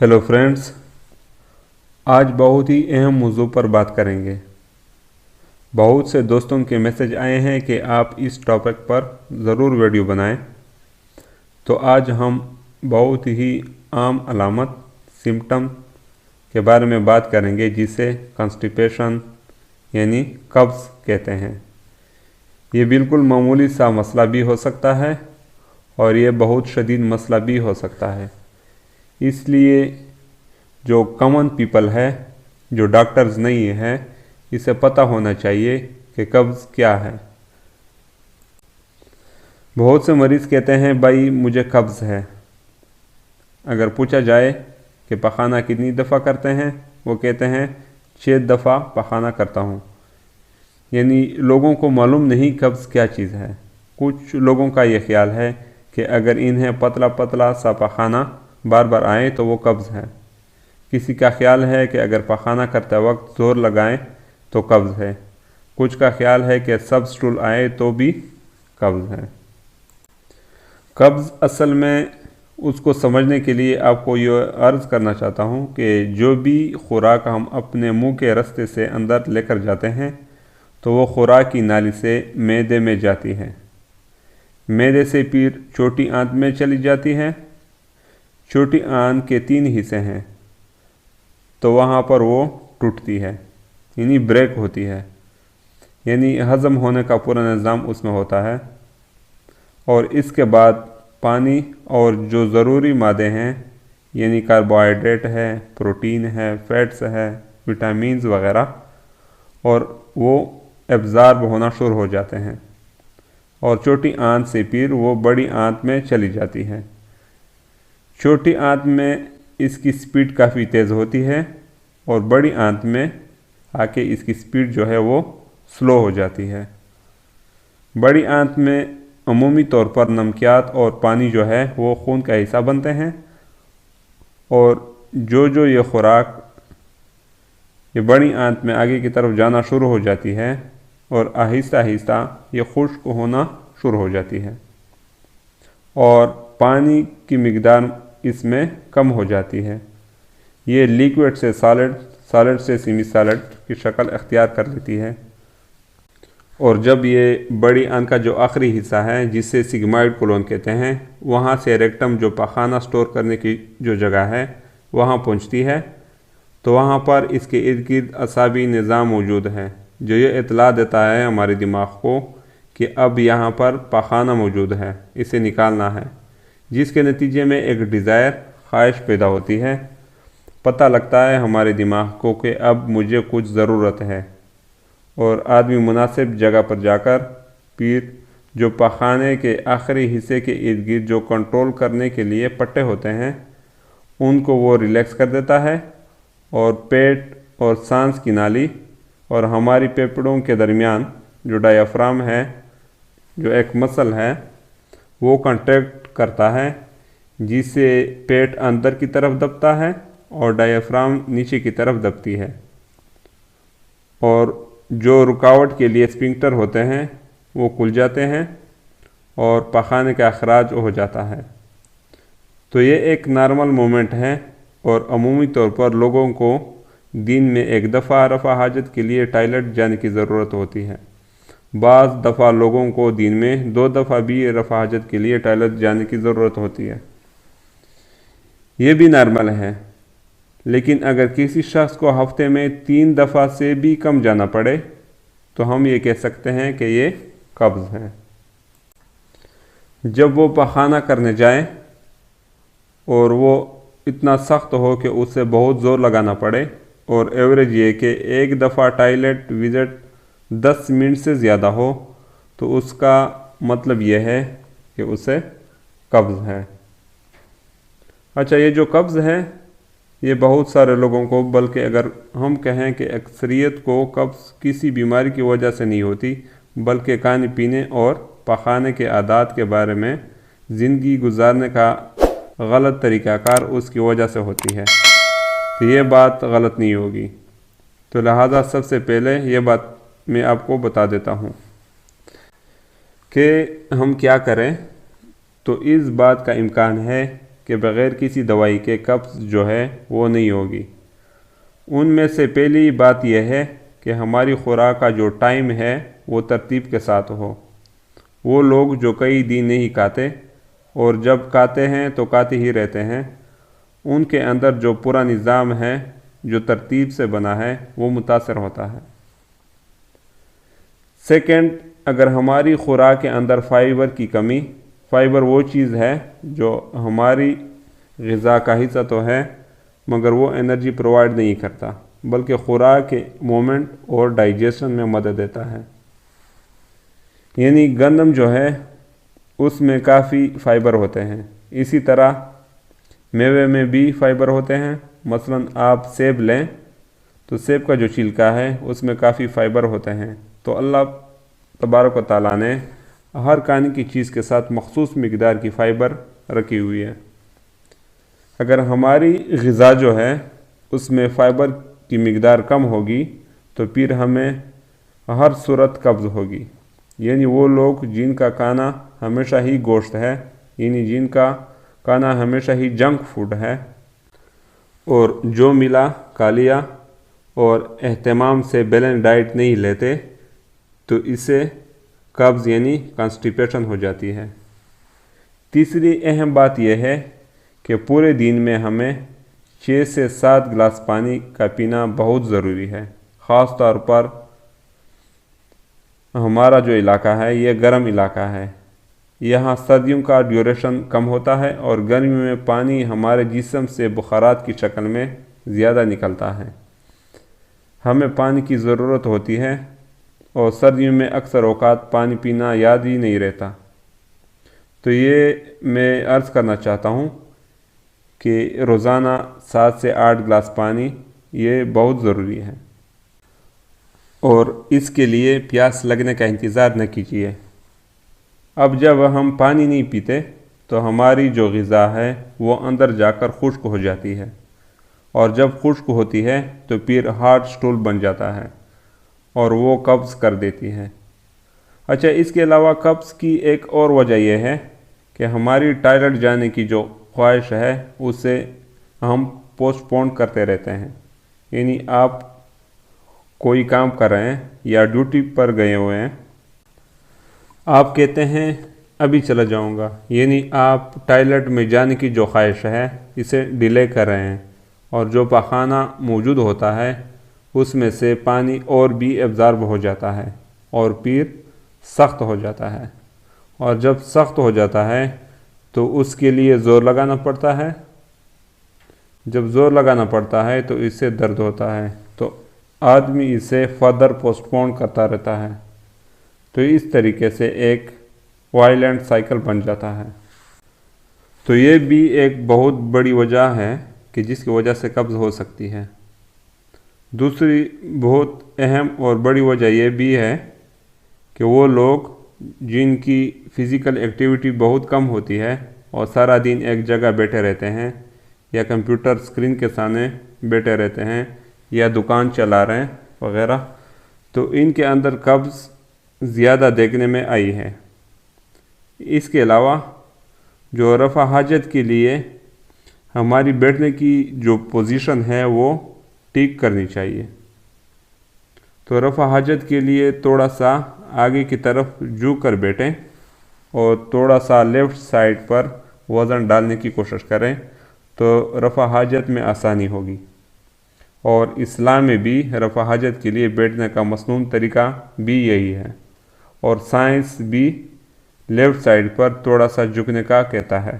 Hello friends, आज बहुत ही अहम मौजू पर बात करेंगे। बहुत से दोस्तों के मैसेज आए हैं कि आप इस टॉपिक पर ज़रूर वीडियो बनाएं। तो आज हम बहुत ही आम अलामत सिम्टम के बारे में बात करेंगे जिसे कॉन्स्टिपेशन यानी कब्ज़ कहते हैं। ये बिल्कुल मामूली सा मसला भी हो सकता है और ये बहुत शदीद मसला भी हो सकता है। इसलिए जो कॉमन पीपल है, जो डॉक्टर्स नहीं है, इसे पता होना चाहिए कि कब्ज़ क्या है। बहुत से मरीज़ कहते हैं भाई मुझे कब्ज़ है। अगर पूछा जाए कि पखाना कितनी दफ़ा करते हैं, वो कहते हैं 6 दफ़ा पखाना करता हूँ। यानी लोगों को मालूम नहीं कब्ज़ क्या चीज़ है। कुछ लोगों का ये ख्याल है कि अगर इन्हें पतला पतला सा पखाना बार बार आए तो वो कब्ज़ है। किसी का ख्याल है कि अगर पखाना करते वक्त ज़ोर लगाएं तो कब्ज़ है। कुछ का ख्याल है कि सब स्टूल आए तो भी कब्ज़ है। कब्ज़ असल में उसको समझने के लिए आपको ये अर्ज़ करना चाहता हूँ कि जो भी खुराक हम अपने मुंह के रास्ते से अंदर लेकर जाते हैं तो वो खुराक की नाली से मैदे में जाती है। मैदे से फिर छोटी आंत में चली जाती है। छोटी आंत के 3 हिस्से हैं तो वहाँ पर वो टूटती है, यानी ब्रेक होती है। यानी हज़म होने का पूरा निज़ाम उसमें होता है। और इसके बाद पानी और जो ज़रूरी मादे हैं, यानी कार्बोहाइड्रेट है, प्रोटीन है, फैट्स है, विटामिन्स वगैरह, और वो एब्ज़ॉर्ब होना शुरू हो जाते हैं और छोटी आंत से फिर वो बड़ी आंत में चली जाती है। छोटी आंत में इसकी स्पीड काफ़ी तेज़ होती है और बड़ी आंत में आके इसकी स्पीड जो है वो स्लो हो जाती है। बड़ी आंत में अमूमी तौर पर नमकियात और पानी जो है वो खून का हिस्सा बनते हैं और जो ये खुराक ये बड़ी आंत में आगे की तरफ जाना शुरू हो जाती है और आहिस्ता आहिस्ता ये खुश्क होना शुरू हो जाती है और पानी की मिकदार इसमें कम हो जाती है। ये लिक्विड से सॉलिड, सॉलिड से सेमी सॉलिड की शक्ल अख्तियार कर लेती है। और जब ये बड़ी आंत का जो आखिरी हिस्सा है जिसे सिग्मॉइड कोलोन कहते हैं, वहाँ से रेक्टम जो पखाना स्टोर करने की जो जगह है वहाँ पहुँचती है, तो वहाँ पर इसके इर्द गिर्द असाबी निज़ाम मौजूद है जो ये इतला देता है हमारे दिमाग को कि अब यहाँ पर पखाना मौजूद है, इसे निकालना है। जिसके नतीजे में एक डिज़ायर, ख्वाहिश पैदा होती है। पता लगता है हमारे दिमाग को कि अब मुझे कुछ ज़रूरत है और आदमी मुनासिब जगह पर जाकर फिर जो पखाने के आखिरी हिस्से के इर्द गिर्द जो कंट्रोल करने के लिए पट्टे होते हैं उनको वो रिलैक्स कर देता है और पेट और सांस की नाली और हमारी फेफड़ों के दरमियान जो डायाफ्राम है, जो एक मसल है, वो कॉन्ट्रैक्ट करता है, जिससे पेट अंदर की तरफ दबता है और डायाफ्राम नीचे की तरफ दबती है और जो रुकावट के लिए स्फिंक्टर होते हैं वो खुल जाते हैं और पखाने का अखराज हो जाता है। तो ये एक नॉर्मल मूवमेंट है और अमूमी तौर पर लोगों को दिन में 1 दफ़ा रफ़ा हाजत के लिए टॉयलेट जाने की ज़रूरत होती है। बाज़ दफ़ा लोगों को दिन में 2 दफ़ा भी रफ़ा हाजत के लिए टॉयलेट जाने की ज़रूरत होती है। ये भी नॉर्मल है। लेकिन अगर किसी शख्स को हफ्ते में 3 दफ़ा से भी कम जाना पड़े तो हम ये कह सकते हैं कि ये कब्ज़ है। जब वो पखाना करने जाए और वो इतना सख्त हो कि उसे बहुत ज़ोर लगाना पड़े और एवरेज ये कि 1 दफ़ा टॉयलेट विज़िट 10 मिनट से ज़्यादा हो, तो उसका मतलब यह है कि उसे कब्ज़ है। अच्छा, ये जो कब्ज़ है ये बहुत सारे लोगों को, बल्कि अगर हम कहें कि अक्सरियत को कब्ज़ किसी बीमारी की वजह से नहीं होती, बल्कि खाने पीने और पकाने के आदात के बारे में ज़िंदगी गुजारने का गलत तरीक़ाकार उसकी वजह से होती है। तो ये बात गलत नहीं होगी। तो लिहाजा सबसे पहले ये बात मैं आपको बता देता हूँ कि हम क्या करें। तो इस बात का इम्कान है کہ بغیر کسی دوائی کے قبض جو ہے وہ نہیں ہوگی۔ ان میں سے پہلی بات یہ ہے کہ ہماری خوراک کا جو ٹائم ہے وہ ترتیب کے ساتھ ہو۔ وہ لوگ جو کئی دن نہیں کھاتے اور جب کھاتے ہیں تو کھاتے ہی رہتے ہیں، ان کے اندر جو پورا نظام ہے جو ترتیب سے بنا ہے وہ متاثر ہوتا ہے۔ سیکنڈ، اگر ہماری خوراک کے اندر فائبر کی کمی، فائبر وہ چیز ہے جو ہماری غذا کا حصہ تو ہے مگر وہ انرجی پرووائڈ نہیں کرتا بلکہ خوراک کے مومنٹ اور ڈائجیشن میں مدد دیتا ہے۔ یعنی گندم جو ہے اس میں کافی فائبر ہوتے ہیں، اسی طرح میوے میں بھی فائبر ہوتے ہیں۔ مثلا آپ سیب لیں تو سیب کا جو چھلکا ہے اس میں کافی فائبر ہوتے ہیں۔ تو اللہ تبارک و تعالیٰ نے ہر کھانے کی چیز کے ساتھ مخصوص مقدار کی فائبر رکھی ہوئی ہے۔ اگر ہماری غذا جو ہے اس میں فائبر کی مقدار کم ہوگی تو پھر ہمیں ہر صورت قبض ہوگی۔ یعنی وہ لوگ جن کا کھانا ہمیشہ ہی گوشت ہے، یعنی جن کا کھانا ہمیشہ ہی جنک فوڈ ہے اور جو ملا کھا لیا اور اہتمام سے بیلنس ڈائٹ نہیں لیتے تو اسے قبض یعنی کانسٹیپیشن ہو جاتی ہے۔ تیسری اہم بات یہ ہے کہ پورے دن میں ہمیں 6 سے 7 گلاس پانی کا پینا بہت ضروری ہے۔ خاص طور پر ہمارا جو علاقہ ہے یہ گرم علاقہ ہے، یہاں سردیوں کا ڈیوریشن کم ہوتا ہے اور گرمیوں میں پانی ہمارے جسم سے بخارات کی شکل میں زیادہ نکلتا ہے، ہمیں پانی کی ضرورت ہوتی ہے اور سردیوں میں اکثر اوقات پانی پینا یاد ہی نہیں رہتا۔ تو یہ میں عرض کرنا چاہتا ہوں کہ روزانہ 7 سے 8 گلاس پانی یہ بہت ضروری ہے، اور اس کے لیے پیاس لگنے کا انتظار نہ کیجیے۔ اب جب ہم پانی نہیں پیتے تو ہماری جو غذا ہے وہ اندر جا کر خشک ہو جاتی ہے، اور جب خشک ہوتی ہے تو پھر ہارڈ سٹول بن جاتا ہے اور وہ قبض کر دیتی ہے۔ اچھا، اس کے علاوہ قبض کی ایک اور وجہ یہ ہے کہ ہماری ٹائلٹ جانے کی جو خواہش ہے اسے ہم پوسٹ پون کرتے رہتے ہیں۔ یعنی آپ کوئی کام کر رہے ہیں یا ڈیوٹی پر گئے ہوئے ہیں، آپ کہتے ہیں ابھی چلا جاؤں گا، یعنی آپ ٹائلٹ میں جانے کی جو خواہش ہے اسے ڈیلے کر رہے ہیں، اور جو پاخانہ موجود ہوتا ہے اس میں سے پانی اور بھی ایبزارب ہو جاتا ہے اور پھر سخت ہو جاتا ہے، اور جب سخت ہو جاتا ہے تو اس کے لیے زور لگانا پڑتا ہے۔ جب زور لگانا پڑتا ہے تو اس سے درد ہوتا ہے، تو آدمی اسے فردر پوسٹ پون کرتا رہتا ہے، تو اس طریقے سے ایک وائلنٹ سائیکل بن جاتا ہے۔ تو یہ بھی ایک بہت بڑی وجہ ہے کہ جس کی وجہ سے قبض ہو سکتی ہے۔ دوسری بہت اہم اور بڑی وجہ یہ بھی ہے کہ وہ لوگ جن کی فزیکل ایکٹیویٹی بہت کم ہوتی ہے اور سارا دن ایک جگہ بیٹھے رہتے ہیں یا کمپیوٹر اسکرین کے سامنے بیٹھے رہتے ہیں یا دکان چلا رہے ہیں وغیرہ، تو ان کے اندر قبض زیادہ دیکھنے میں آئی ہے۔ اس کے علاوہ جو رفع حاجت کے لیے ہماری بیٹھنے کی جو پوزیشن ہے وہ ٹھیک کرنی چاہیے۔ تو رفع حاجت کے لیے تھوڑا سا آگے کی طرف جھک کر بیٹھیں اور تھوڑا سا لیفٹ سائڈ پر وزن ڈالنے کی کوشش کریں تو رفع حاجت میں آسانی ہوگی۔ اور اسلام میں بھی رفع حاجت کے لیے بیٹھنے کا مسنون طریقہ بھی یہی ہے، اور سائنس بھی لیفٹ سائڈ پر تھوڑا سا جھکنے کا کہتا ہے۔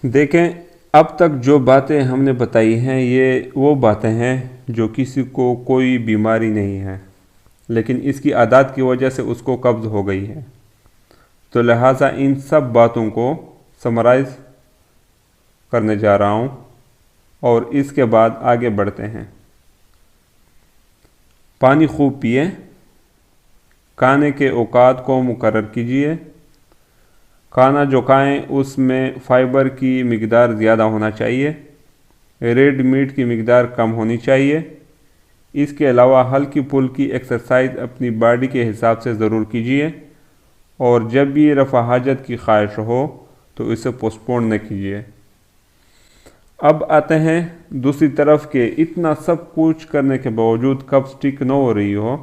دیکھیں، اب تک جو باتیں ہم نے بتائی ہیں یہ وہ باتیں ہیں جو کسی کو کوئی بیماری نہیں ہے، لیکن اس کی عادات کی وجہ سے اس کو قبض ہو گئی ہے۔ تو لہٰذا ان سب باتوں کو سمرائز کرنے جا رہا ہوں اور اس کے بعد آگے بڑھتے ہیں۔ پانی خوب پئیں، کھانے کے اوقات کو مقرر کیجیے، کھانا جو کھائیں اس میں فائبر کی مقدار زیادہ ہونا چاہیے، ریڈ میٹ کی مقدار کم ہونی چاہیے۔ اس کے علاوہ ہلکی پھلکی ایکسرسائز اپنی باڈی کے حساب سے ضرور کیجیے، اور جب بھی رفع حاجت کی خواہش ہو तो इसे पोस्टपोन न कीजिए। अब आते हैं दूसरी तरफ के इतना सब कुछ करने के बावजूद कब्ज़ ठीक न हो रही हो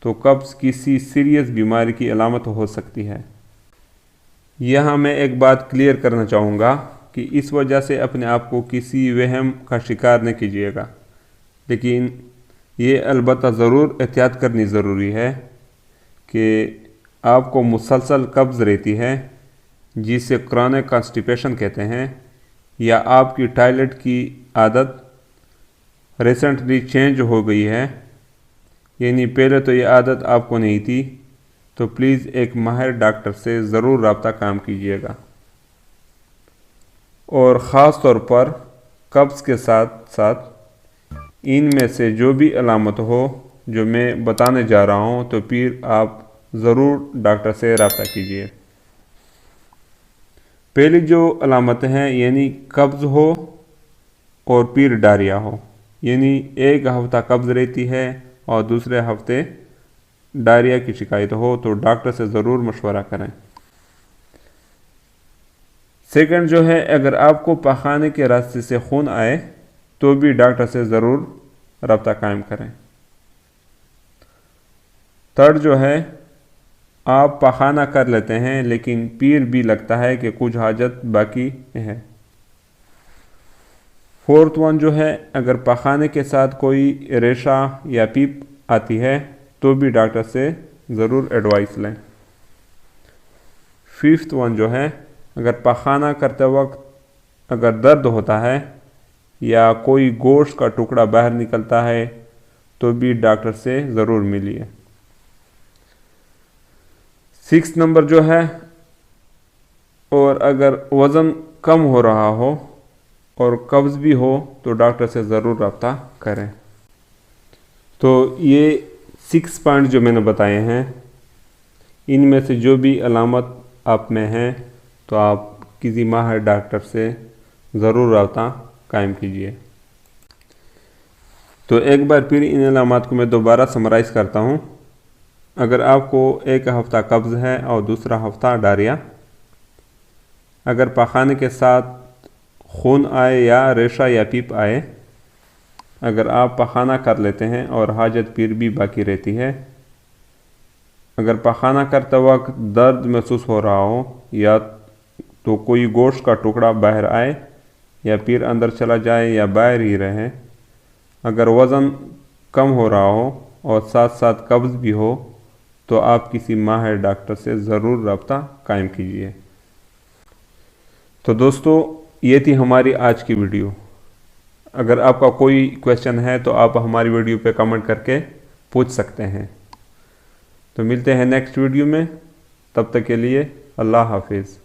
तो कब्ज़ किसी सीरियस बीमारी की अलामत हो सकती है। यहाँ मैं एक बात क्लियर करना चाहूँगा कि इस वजह से अपने आप को किसी वहम का शिकार न कीजिएगा, लेकिन ये अलबत्ता ज़रूर एहतियात करनी ज़रूरी है कि आपको मुसलसल कब्ज़ रहती है जिसे क्रॉनिक कॉन्स्टिपेशन कहते हैं, या आपकी टॉयलेट की आदत रिसेंटली चेंज हो गई है, यानी पहले तो ये आदत आपको नहीं थी, तो प्लीज़ एक माहिर डॉक्टर से ज़रूर रब्ता कायम कीजिएगा। और ख़ास तौर पर कब्ज़ के साथ साथ इनमें से जो भी अलामत हो जो मैं बताने जा रहा हूँ, तो फिर आप ज़रूर डॉक्टर से रब्ता कीजिए। पहली जो अलामत हैं यानी कब्ज़ हो और फिर डायरिया हो, यानी एक हफ्ता कब्ज़ रहती है और दूसरे हफ्ते डायरिया की शिकायत हो, तो डॉक्टर से ज़रूर मशवरा करें। सेकंड जो है, अगर आपको पखाने के रास्ते से खून आए तो भी डॉक्टर से ज़रूर रब्ता कायम करें। थर्ड जो है, आप पखाना कर लेते हैं लेकिन फिर भी लगता है कि कुछ हाजत बाकी है। फोर्थ वन जो है, अगर पखाने के साथ कोई रेशा या पीप आती है तो भी डॉक्टर से ज़रूर एडवाइस लें। फिफ्थ वन जो है, अगर पखाना करते वक्त अगर दर्द होता है या कोई गोश्त का टुकड़ा बाहर निकलता है तो भी डॉक्टर से ज़रूर मिलिए। सिक्स नंबर जो है, और अगर वज़न कम हो रहा हो और कब्ज़ भी हो तो डॉक्टर से ज़रूर रब्ता करें। तो ये 6 पॉइंट जो मैंने बताए हैं, इनमें से जो भी अलामत आप में हैं तो आप किसी माहिर डॉक्टर से ज़रूर रब्ता कायम कीजिए। तो एक बार फिर इन अलामत को मैं दोबारा समराइज़ करता हूँ। अगर आपको एक हफ़्ता कब्ज़ है और दूसरा हफ़्ता डायरिया, अगर पखाने के साथ खून आए या रेशा या पीप आए, अगर आप पखाना कर लेते हैं और हाजत फिर भी बाकी रहती है, अगर पखाना करते वक्त दर्द महसूस हो रहा हो या तो कोई गोश्त का टुकड़ा बाहर आए या फिर अंदर चला जाए या बाहर ही रहे, अगर वज़न कम हो रहा हो और साथ साथ कब्ज़ भी हो, तो आप किसी माहिर डॉक्टर से ज़रूर रब्ता कायम कीजिए। तो दोस्तों, ये थी हमारी आज की वीडियो। अगर आपका कोई क्वेश्चन है तो आप हमारी वीडियो पे कमेंट करके पूछ सकते हैं। तो मिलते हैं नेक्स्ट वीडियो में, तब तक के लिए अल्लाह हाफिज़।